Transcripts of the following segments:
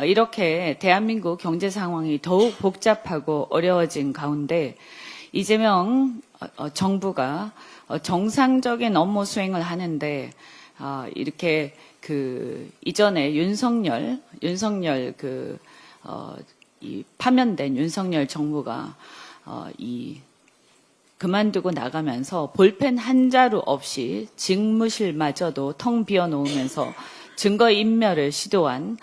이렇게 대한민국 경제 상황이 더욱 복잡하고 어려워진 가운데 이재명 정부가 정상적인 업무 수행을 하는데 이렇게 이전에 이 파면된 윤석열 정부가 그만두고 나가면서 볼펜 한 자루 없이 직무실마저도 텅 비워놓으면서 증거인멸을 시도한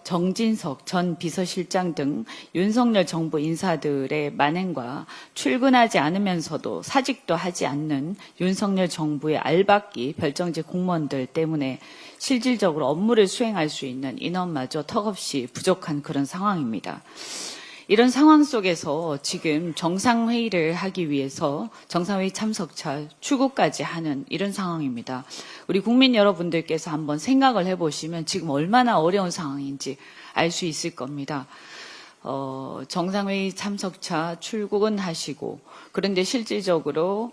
정진석 전 비서실장 등 윤석열 정부 인사들의 만행과 출근하지 않으면서도 사직도 하지 않는 윤석열 정부의 알박기 별정직 공무원들 때문에 실질적으로 업무를 수행할 수 있는 인원마저 턱없이 부족한 그런 상황입니다. 이런 상황 속에서 지금 정상회의를 하기 위해서 정상회의 참석차 출국까지 하는 이런 상황입니다. 우리 국민 여러분들께서 한번 생각을 해보시면 지금 얼마나 어려운 상황인지 알 수 있을 겁니다. 정상회의 참석차 출국은 하시고 그런데 실질적으로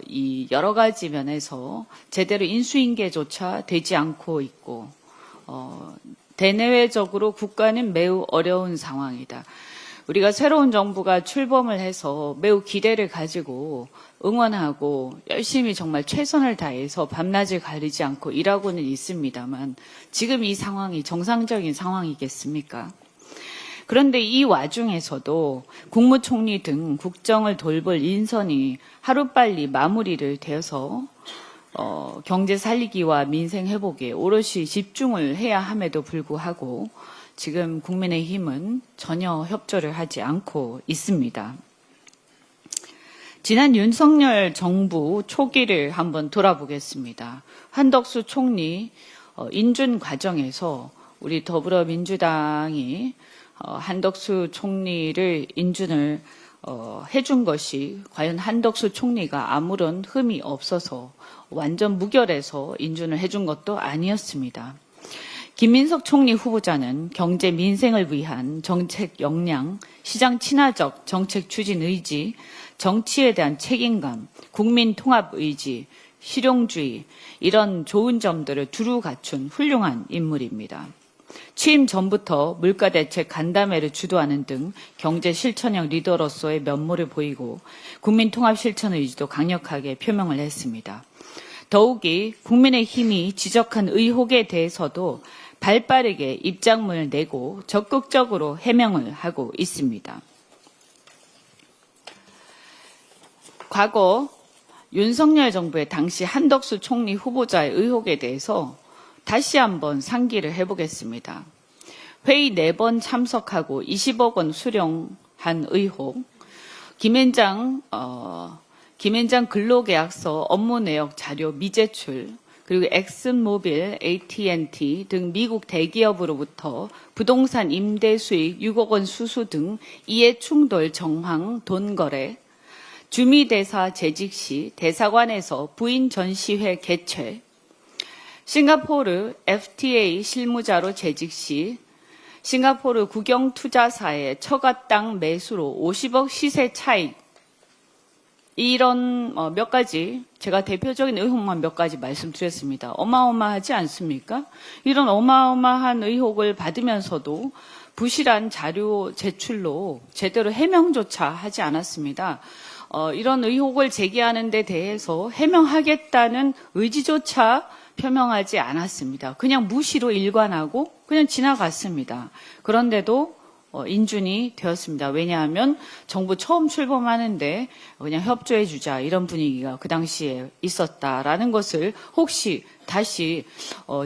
이 여러 가지 면에서 제대로 인수인계조차 되지 않고 있고 대내외적으로 국가는 매우 어려운 상황이다. 우리가 새로운 정부가 출범을 해서 매우 기대를 가지고 응원하고 열심히 정말 최선을 다해서 밤낮을 가리지 않고 일하고는 있습니다만 지금 이 상황이 정상적인 상황이겠습니까? 그런데 이 와중에서도 국무총리 등 국정을 돌볼 인선이 하루빨리 마무리를 되어서 경제 살리기와 민생 회복에 오롯이 집중을 해야 함에도 불구하고 지금 국민의힘은 전혀 협조를 하지 않고 있습니다. 지난 윤석열 정부 초기를 한번 돌아보겠습니다. 한덕수 총리 인준 과정에서 우리 더불어민주당이 한덕수 총리를 인준을 해준 것이 과연 한덕수 총리가 아무런 흠이 없어서 완전 무결해서 인준을 해준 것도 아니었습니다. 김민석 총리 후보자는 경제 민생을 위한 정책 역량, 시장 친화적 정책 추진 의지, 정치에 대한 책임감, 국민 통합 의지, 실용주의 이런 좋은 점들을 두루 갖춘 훌륭한 인물입니다. 취임 전부터 물가 대책 간담회를 주도하는 등 경제 실천형 리더로서의 면모를 보이고 국민 통합 실천 의지도 강력하게 표명을 했습니다. 더욱이 국민의힘이 지적한 의혹에 대해서도 발빠르게 입장문을 내고 적극적으로 해명을 하고 있습니다. 과거 윤석열 정부의 당시 한덕수 총리 후보자의 의혹에 대해서 다시 한번 상기를 해보겠습니다. 회의 4번 참석하고 20억 원 수령한 의혹, 김앤장 근로계약서 업무 내역 자료 미제출, 그리고 엑슨모빌, AT&T 등 미국 대기업으로부터 부동산 임대 수익 6억 원 수수 등 이해충돌 정황 돈거래, 주미대사 재직 시 대사관에서 부인 전시회 개최, 싱가포르 FTA 실무자로 재직 시 싱가포르 국영투자사의 처가 땅 매수로 50억 시세 차익, 이런 몇 가지 제가 대표적인 의혹만 몇 가지 말씀드렸습니다. 어마어마하지 않습니까? 이런 어마어마한 의혹을 받으면서도 부실한 자료 제출로 제대로 해명조차 하지 않았습니다. 이런 의혹을 제기하는 데 대해서 해명하겠다는 의지조차 표명하지 않았습니다. 그냥 무시로 일관하고 그냥 지나갔습니다. 그런데도 인준이 되었습니다. 왜냐하면 정부 처음 출범하는데 그냥 협조해 주자 이런 분위기가 그 당시에 있었다라는 것을 혹시 다시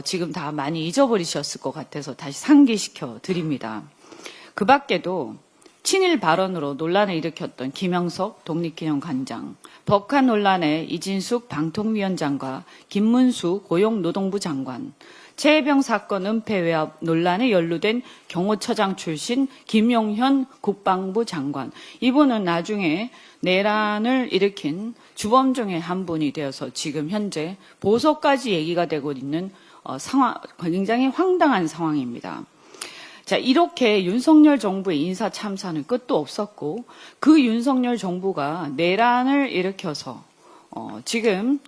지금 다 많이 잊어버리셨을 것 같아서 다시 상기시켜 드립니다. 그 밖에도 친일 발언으로 논란을 일으켰던 김영석 독립기념관장, 법카 논란의 이진숙 방통위원장과 김문수 고용노동부 장관, 최혜병 사건 은폐 외압 논란에 연루된 경호처장 출신 김용현 국방부 장관. 이분은 나중에 내란을 일으킨 주범 중에 한 분이 되어서 지금 현재 보석까지 얘기가 되고 있는 상황, 굉장히 황당한 상황입니다. 자, 이렇게 윤석열 정부의 인사 참사는 끝도 없었고 그 윤석열 정부가 내란을 일으켜서 지금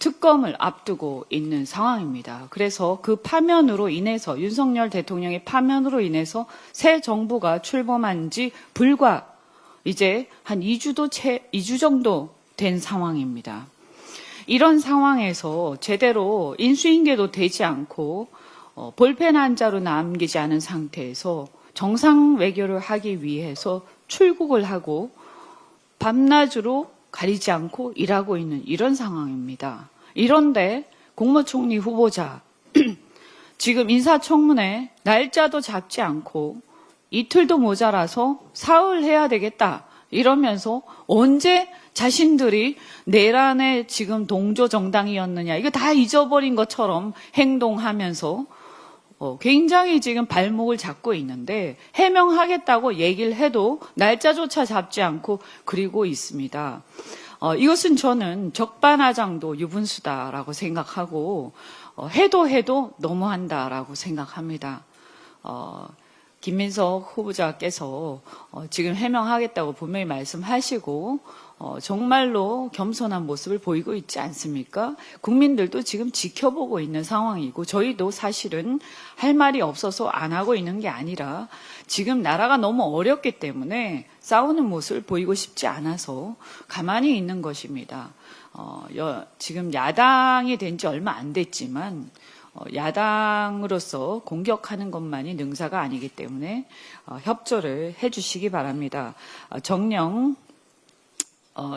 특검을 앞두고 있는 상황입니다. 그래서 그 파면으로 인해서 윤석열 대통령의 파면으로 인해서 새 정부가 출범한 지 불과 이제 한 2주 정도 된 상황입니다. 이런 상황에서 제대로 인수인계도 되지 않고 볼펜 한 자로 남기지 않은 상태에서 정상 외교를 하기 위해서 출국을 하고 밤낮으로 가리지 않고 일하고 있는 이런 상황입니다. 이런데 국무총리 후보자 지금 인사청문회 날짜도 잡지 않고 이틀도 모자라서 사흘 해야 되겠다 이러면서 언제 자신들이 내란의 지금 동조 정당이었느냐 이거 다 잊어버린 것처럼 행동하면서 굉장히 지금 발목을 잡고 있는데 해명하겠다고 얘기를 해도 날짜조차 잡지 않고 그리고 있습니다. 이것은 저는 적반하장도 유분수다라고 생각하고 해도 너무한다라고 생각합니다. 김민석 후보자께서 지금 해명하겠다고 분명히 말씀하시고 정말로 겸손한 모습을 보이고 있지 않습니까? 국민들도 지금 지켜보고 있는 상황이고 저희도 사실은 할 말이 없어서 안 하고 있는 게 아니라 지금 나라가 너무 어렵기 때문에 싸우는 모습을 보이고 싶지 않아서 가만히 있는 것입니다. 지금 야당이 된 지 얼마 안 됐지만 야당으로서 공격하는 것만이 능사가 아니기 때문에 협조를 해주시기 바랍니다. 정녕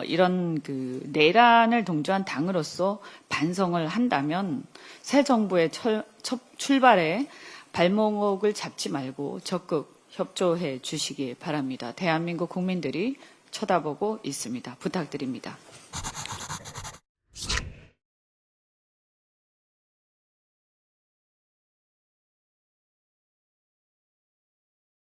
이런 그 내란을 동조한 당으로서 반성을 한다면 새 정부의 출발에 발목을 잡지 말고 적극 협조해 주시기 바랍니다. 대한민국 국민들이 쳐다보고 있습니다. 부탁드립니다.